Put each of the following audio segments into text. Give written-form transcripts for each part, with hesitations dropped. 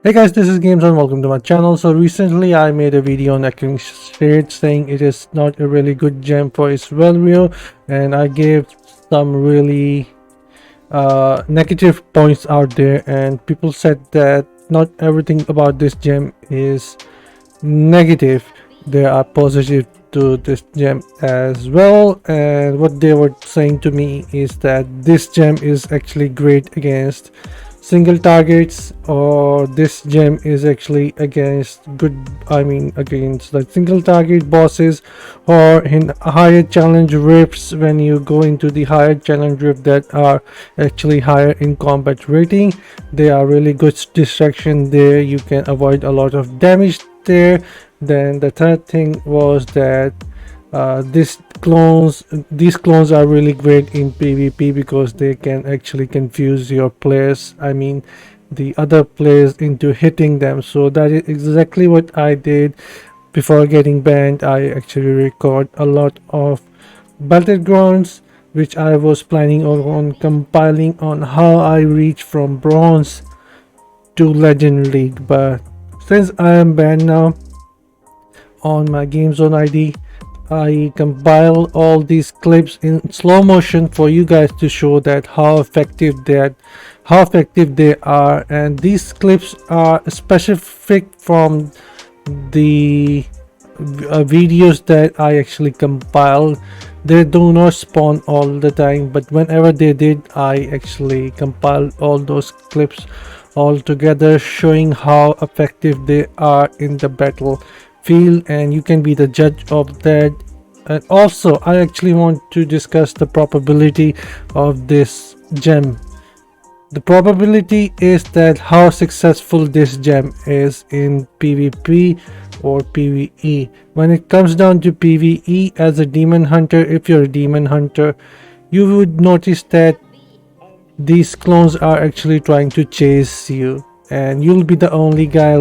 Hey guys, this is GameZone. Welcome to my channel. So recently I made a video on Echoing Shade saying it is not a really good gem for its value, and I gave some really negative points out there, and people said that not everything about this gem is negative. There are positive to this gem as well, and what they were saying to me is that this gem is actually great against single targets, or this gem is actually against against the single target bosses, or in higher challenge rifts. When you go into the higher challenge rift that are actually higher in combat rating, they are really good distraction there. You can avoid a lot of damage there. Then the third thing was that these clones are really great in PvP because they can actually confuse your players, the other players, into hitting them. So that is exactly what I did. Before getting banned, I actually record a lot of battlegrounds which I was planning on compiling on how I reach from bronze to legend league, but since I am banned now on my GameZone ID, I compile all these clips in slow motion for you guys to show that how effective they are. And these clips are specific from the videos that I actually compiled. They do not spawn all the time, but whenever they did, I actually compiled all those clips all together, showing how effective they are in the battlefield, and you can be the judge of that. And also, I actually want to discuss the probability of this gem. The probability is that how successful this gem is in PvP or PvE. When it comes down to PvE, as a demon hunter, if you're a demon hunter, you would notice that these clones are actually trying to chase you, and you'll be the only guy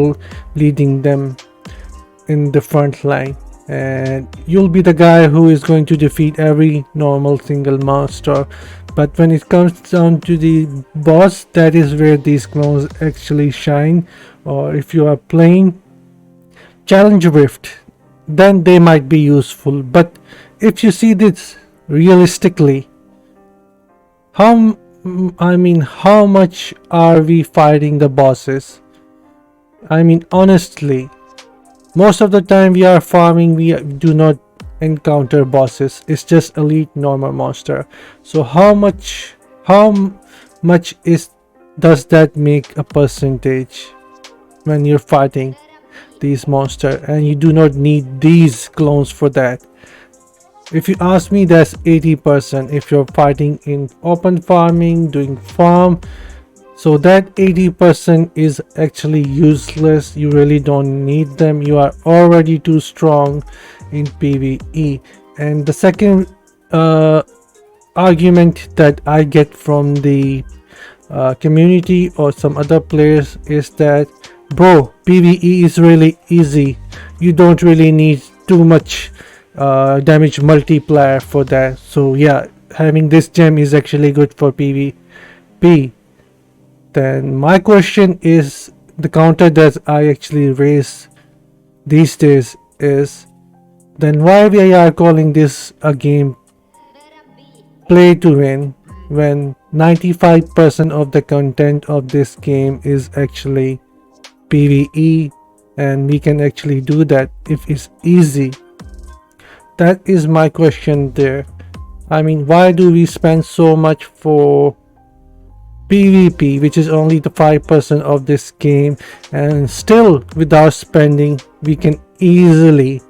leading them in the front line, and you'll be the guy who is going to defeat every normal single monster. But when it comes down to the boss, that is where these clones actually shine. Or if you are playing challenge rift, then they might be useful. But if you see this realistically, how how much are we fighting the bosses? Honestly, most of the time we are farming, we do not encounter bosses. It's just elite normal monster. So how much is does that make a percentage when you're fighting these monster, and you do not need these clones for that? If you ask me, that's 80% if you're fighting in open farming, doing farm. So that 80% is actually useless. You really don't need them. You are already too strong in PvE. And the second argument that I get from the community or some other players is that, bro, PvE is really easy. You don't really need too much damage multiplier for that. So yeah, having this gem is actually good for PvP. Then my question is, the counter that I actually raise these days is, then why we are calling this a game play to win when 95% of the content of this game is actually PvE, and we can actually do that if it's easy? That is my question there. Why do we spend so much for PvP, which is only the 5% of this game, and still without spending we can easily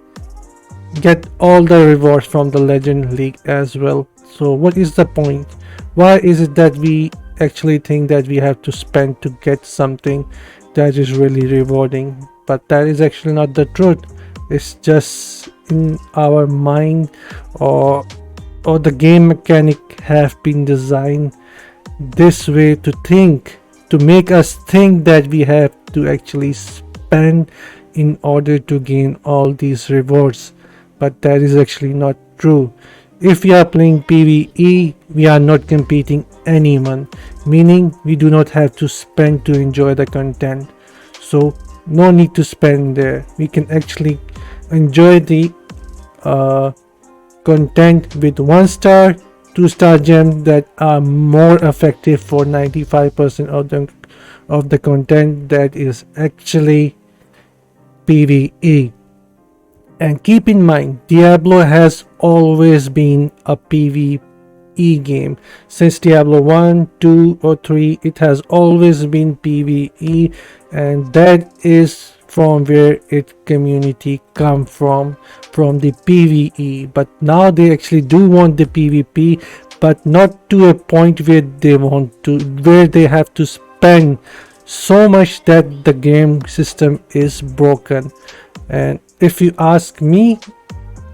get all the rewards from the legend league as well? So what is the point? Why is it that we actually think that we have to spend to get something that is really rewarding? But that is actually not the truth. It's just in our mind, or the game mechanic have been designed this way to make us think that we have to actually spend in order to gain all these rewards. But that is actually not true. If we are playing PvE, we are not competing anyone, meaning we do not have to spend to enjoy the content. so no need to spend there. We can actually enjoy the content with 1-star, 2-star gems that are more effective for 95% of the content that is actually PvE. And keep in mind, Diablo has always been a PvE game. Since Diablo 1, 2 or 3, it has always been PvE, and that is from where its community come from the PvE. But now they actually do want the PvP, but not to a point where they have to spend so much that the game system is broken. And if you ask me,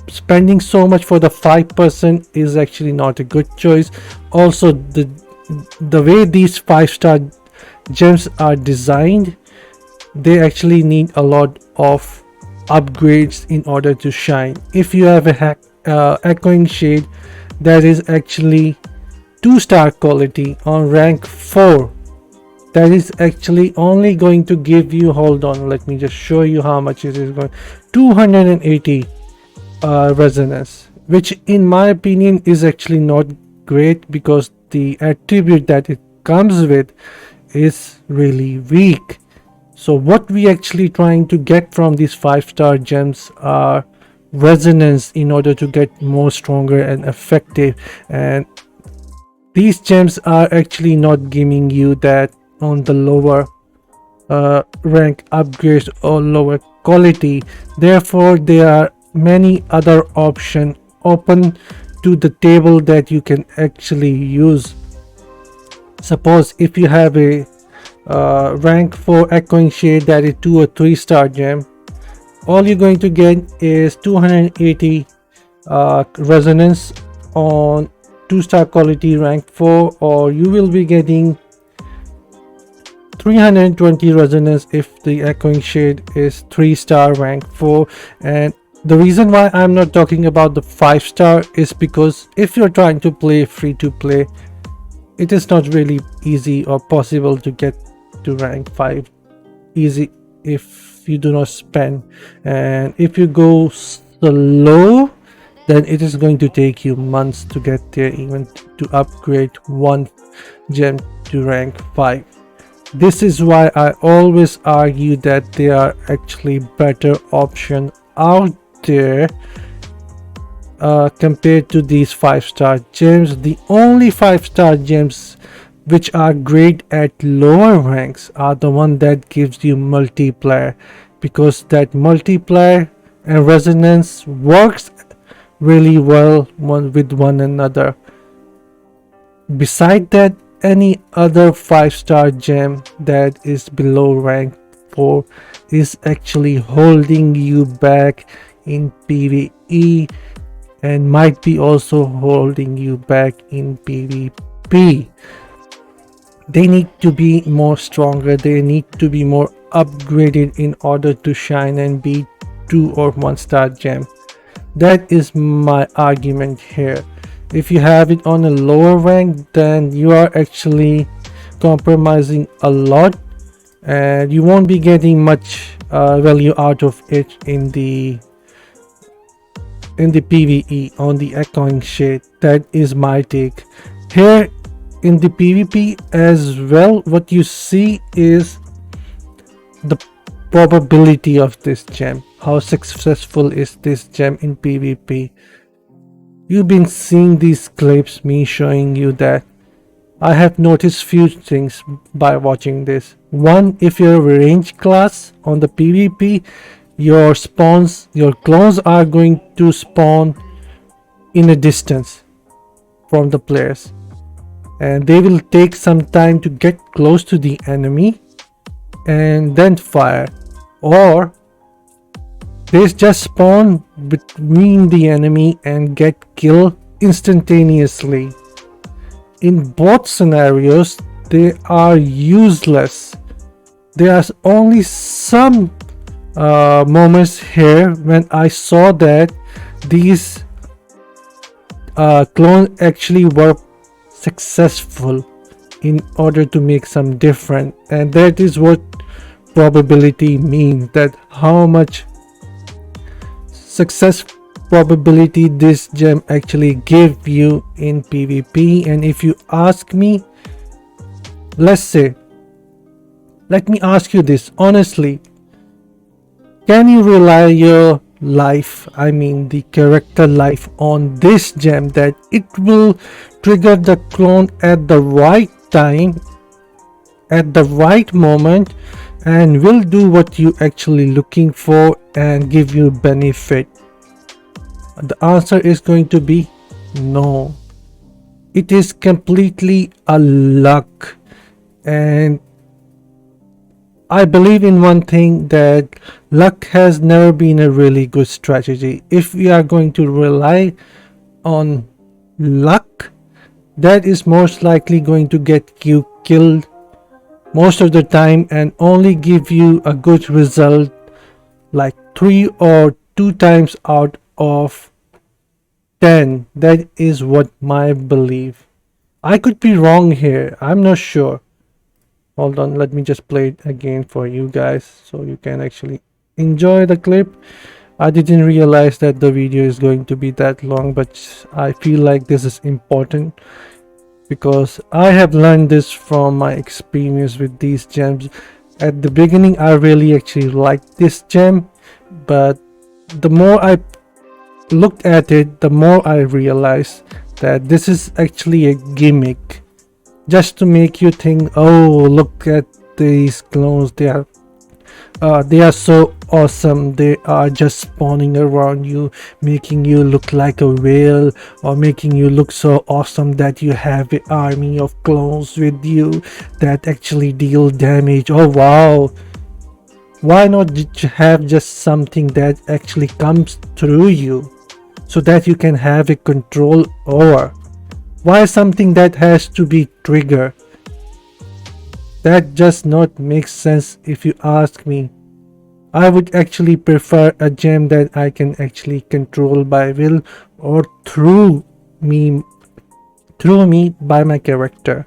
spending so much for the 5% is actually not a good choice. Also, the way these 5-star gems are designed, they actually need a lot of upgrades in order to shine. If you have a echoing shade that is actually 2-star quality on rank 4, that is actually only going to give you, hold on, let me just show you how much it is going, 280 resonance, which in my opinion is actually not great, because the attribute that it comes with is really weak. So what we actually trying to get from these 5-star gems are resonance in order to get more stronger and effective, and these gems are actually not giving you that on the lower rank upgrades or lower quality. Therefore, there are many other options open to the table that you can actually use. Suppose if you have a rank 4 echoing shade that is 2 or 3-star gem, all you're going to get is 280 resonance on 2-star quality rank 4, or you will be getting 320 resonance if the echoing shade is 3-star rank 4. And the reason why I'm not talking about the 5-star is because if you're trying to play free to play, it is not really easy or possible to get to rank 5 easy if you do not spend. And if you go slow, then it is going to take you months to get there, even to upgrade one gem to rank 5. This is why I always argue that there are actually better options out there compared to these 5-star gems. The only 5-star gems which are great at lower ranks are the one that gives you multiplayer, because that multiplayer and resonance works really well with one another. Beside that, any other 5-star gem that is below rank 4 is actually holding you back in PvE and might be also holding you back in PvP. They need to be more stronger, they need to be more upgraded in order to shine and be 2 or 1-star gem. That is my argument here. If you have it on a lower rank, then you are actually compromising a lot, and you won't be getting much value out of it in the PvE on the echoing shade. That is my take. Here in the PvP as well, what you see is the probability of this gem. How successful is this gem in PvP? You've been seeing these clips, me showing you that. I have noticed few things by watching this. One, if you're a range class on the PvP, your clones are going to spawn in a distance from the players, and they will take some time to get close to the enemy and then fire, or they just spawn between the enemy and get killed instantaneously. In both scenarios, they are useless. There are only some moments here when I saw that these clones actually were successful in order to make some difference, and that is what probability means, that how much success probability this gem actually give you in PvP. And if you ask me, let's say, let me ask you this honestly, can you rely your life, I mean the character life, on this gem, that it will trigger the clone at the right time, at the right moment, and will do what you actually looking for and give you benefit? The answer is going to be no. It is completely a luck. And I believe in one thing, that luck has never been a really good strategy. If we are going to rely on luck, that is most likely going to get you killed most of the time and only give you a good result like 3 or 2 times out of 10. That is what my belief. I could be wrong here, I'm not sure. Hold on, let me just play it again for you guys so you can actually enjoy the clip. I didn't realize that the video is going to be that long, but I feel like this is important because I have learned this from my experience with these gems. At the beginning I really actually liked this gem, but the more I looked at it, the more I realized that this is actually a gimmick, just to make you think, oh, look at these clones, they are so awesome, they are just spawning around you, making you look like a whale, or making you look so awesome that you have an army of clones with you that actually deal damage. Oh wow, why not have just something that actually comes through you so that you can have a control over? Why something that has to be triggered? That just not makes sense if you ask me. I would actually prefer a gem that I can actually control by will or through me by my character.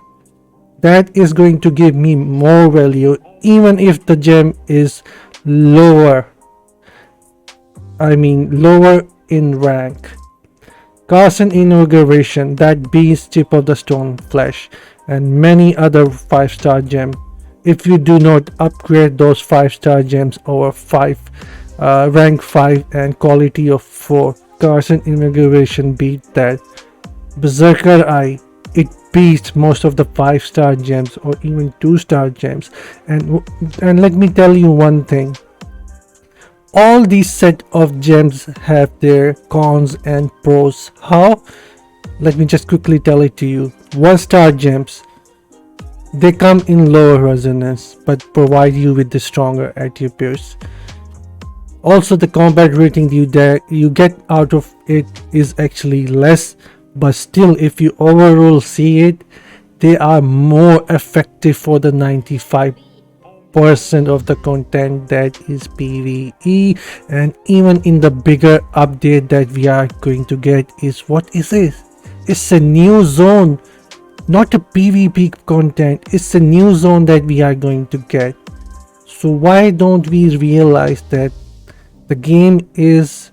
That is going to give me more value even if the gem is lower. I mean lower in rank. Carson Inauguration, that beast Chip of the Stone Flesh, and many other 5-star gems. If you do not upgrade those 5-star gems over 5, rank 5 and quality of 4, Carson Inauguration beat that. Berserker Eye, it beats most of the 5-star gems or even 2-star gems. And let me tell you one thing. All these set of gems have their cons and pros. How? Let me just quickly tell it to you. 1-star gems, they come in lower resonance but provide you with the stronger attributes. Also, the combat rating you get out of it is actually less, but still if you overall see it, they are more effective for the 95% of the content that is PvE. And even in the bigger update that we are going to get is, what is it? It's a new zone, not a PvP content. It's a new zone that we are going to get. So why don't we realize that the game is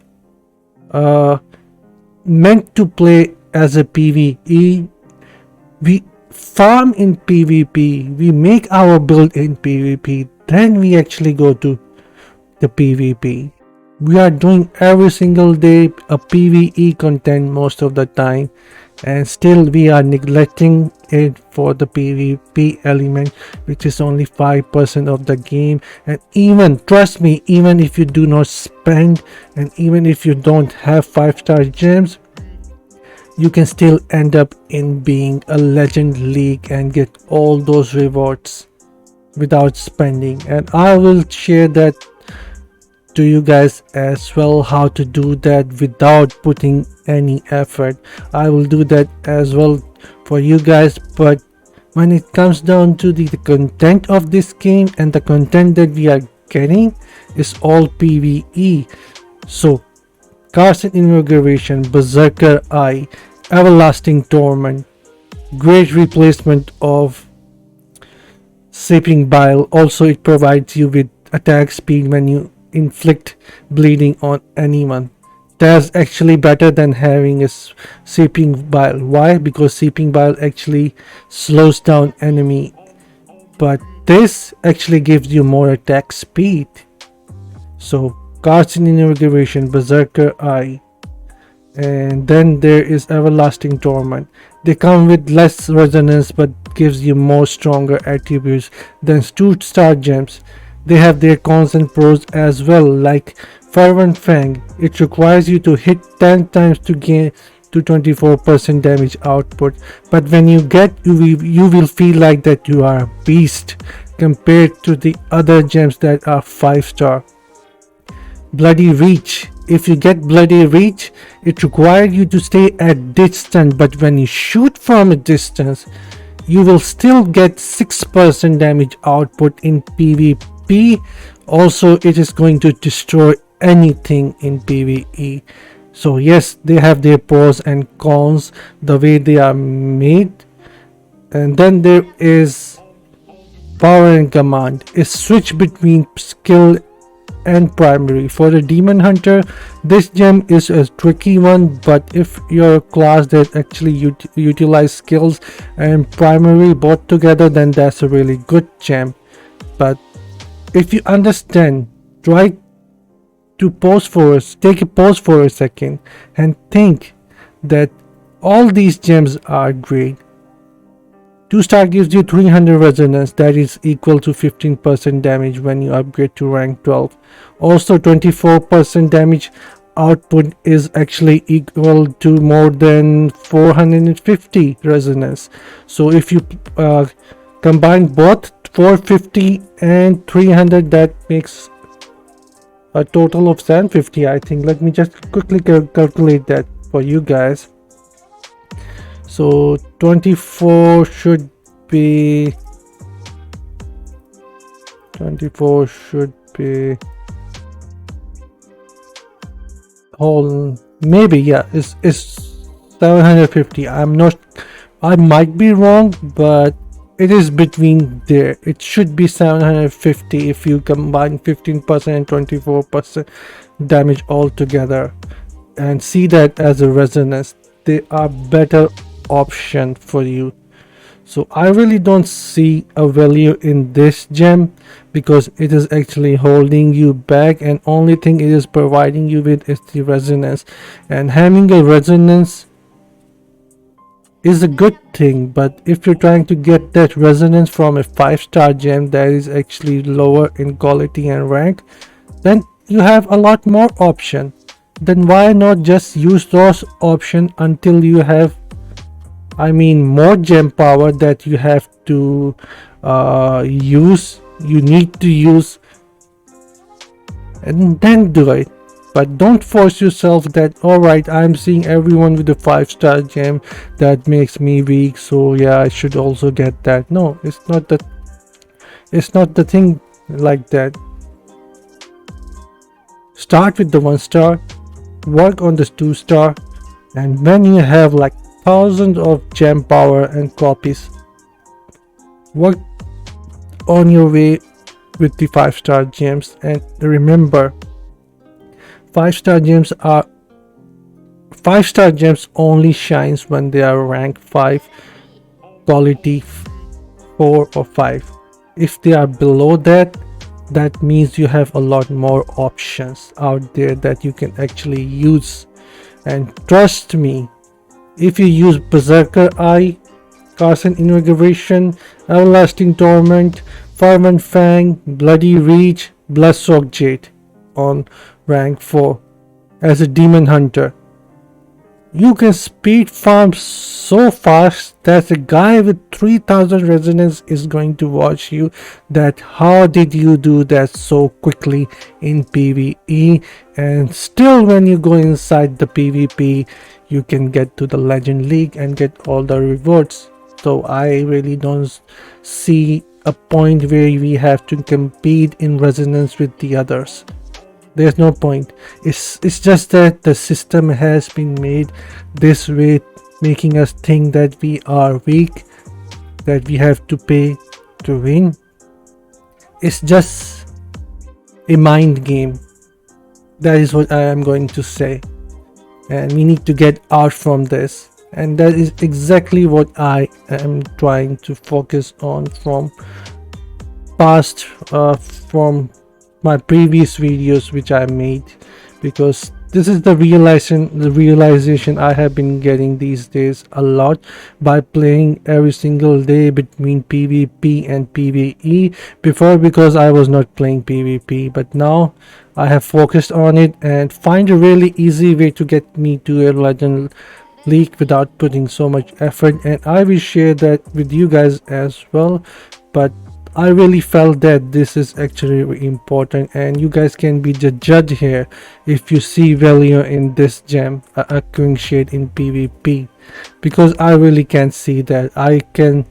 meant to play as a PvE? We farm in PvP, we make our build in PvP, then we actually go to the PvP. We are doing every single day a PvE content most of the time, and still we are neglecting it for the PvP element, which is only 5% of the game. And even, trust me, even if you do not spend and even if you don't have 5-star gems, you can still end up in being a legend league and get all those rewards without spending. And I will share that to you guys as well, how to do that without putting any effort. I will do that as well for you guys. But when it comes down to the content of this game, and the content that we are getting is all PvE. So Carson Inauguration, Berserker Eye, Everlasting Torment, great replacement of Seeping Bile. Also, it provides you with attack speed when you inflict bleeding on anyone. That's actually better than having a Seeping Bile. Why? Because Seeping Bile actually slows down enemy, but this actually gives you more attack speed. So, Carson Inauguration, Berserker Eye, and then there is Everlasting Torment. They come with less resonance but gives you more stronger attributes than 2-star gems. They have their cons and pros as well, like Fervent Fang. It requires you to hit 10 times to gain to 24% damage output, but when you get, you will feel like that you are a beast compared to the other gems that are 5-star. Bloody Reach. If you get Bloody Reach, it requires you to stay at distance, but when you shoot from a distance, you will still get 6% damage output in PvP. Also, it is going to destroy anything in PvE. So yes, they have their pros and cons, the way they are made. And then there is Power and Command. A switch between skill and primary. For the Demon Hunter, this gem is a tricky one, but if you're a class that actually utilize skills and primary both together, then that's a really good gem. But if you understand, try to take a pause for a second and think that all these gems are great. 2-star gives you 300 resonance, that is equal to 15% damage when you upgrade to rank 12. Also 24% damage output is actually equal to more than 450 resonance. So if you combine both 450 and 300, that makes a total of 750, I think. Let me just quickly calculate that for you guys. So 24 should be whole, maybe, yeah, it's 750. I might be wrong, but it is between there. It should be 750 if you combine 15% and 24% damage altogether and see that as a resonance. They are better option for you. So I really don't see a value in this gem because it is actually holding you back, and only thing it is providing you with is the resonance, and having a resonance is a good thing. But if you're trying to get that resonance from a 5-star gem that is actually lower in quality and rank, then you have a lot more option. Then why not just use those options until you have, I mean, more gem power that you have to you need to use, and then do it. But don't force yourself that, alright, I'm seeing everyone with a 5-star gem, that makes me weak, so yeah, I should also get that. No, it's not the thing like that. Start with the 1-star, work on this 2-star, and when you have like thousands of gem power and copies, work on your way with the 5-star gems. And remember, 5-star gems only shines when they are rank 5, quality 4 or 5. If they are below that, that means you have a lot more options out there that you can actually use. And trust me, if you use Berserker Eye, Carson Inauguration, Everlasting Torment, Fervent Fang, Bloody Reach, Bloodsoaked Jade on rank 4 as a Demon Hunter, you can speed farm so fast that a guy with 3000 resonance is going to watch you, that how did you do that so quickly in PvE. And still, when you go inside the PvP, you can get to the Legend League and get all the rewards. So I really don't see a point where we have to compete in resonance with the others. There's no point. It's just that the system has been made this way, making us think that we are weak, that we have to pay to win. It's just a mind game. That is what I am going to say. And we need to get out from this. And that is exactly what I am trying to focus on from past from my previous videos which I made, because this is the realization I have been getting these days a lot by playing every single day between PvP and PvE before, because I was not playing PvP, but now I have focused on it and find a really easy way to get me to a legend league without putting so much effort, and I will share that with you guys as well. But I really felt that this is actually important, and you guys can be the judge here if you see value in this gem, a king shade in PvP, because I really can't see that. I can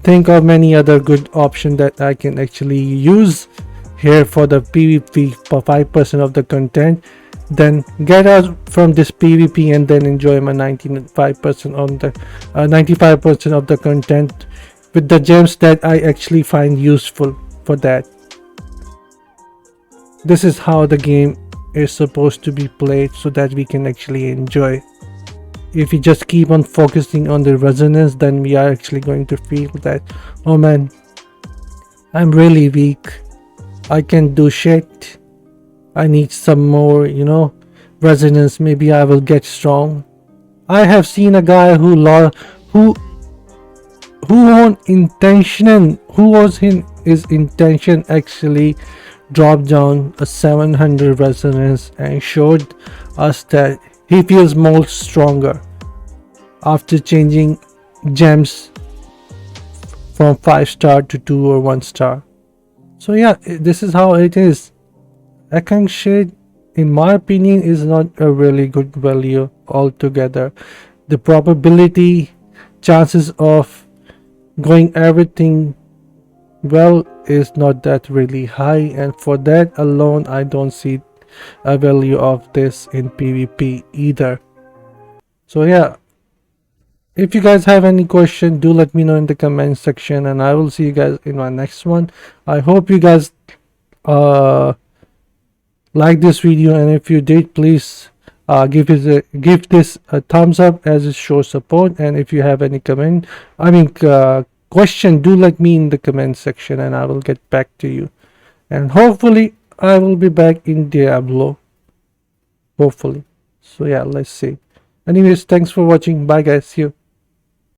think of many other good options that I can actually use here for the PvP for 5% of the content, then get out from this PvP and then enjoy my 95% on the 95% of the content with the gems that I actually find useful for that. This is how the game is supposed to be played so that we can actually enjoy. If we just keep on focusing on the resonance, then we are actually going to feel that, oh man, I'm really weak, I can't do shit, I need some more, resonance, maybe I will get strong. I have seen a guy who on intention, who was in his intention actually dropped down a 700 resonance and showed us that he feels more stronger after changing gems from 5 star to 2 or 1 star. So yeah, this is how it is. Account shade, in my opinion, is not a really good value altogether. The probability, chances of going everything well is not that really high, and for that alone I don't see a value of this in PvP either. So yeah, if you guys have any question, do let me know in the comment section, and I will see you guys in my next one. I hope you guys like this video, and if you did, please give this a thumbs up as it shows support. And if you have any question, do let me in the comment section and I will get back to you, and hopefully I will be back in Diablo, hopefully. So yeah, let's see. Anyways, thanks for watching. Bye guys, see you.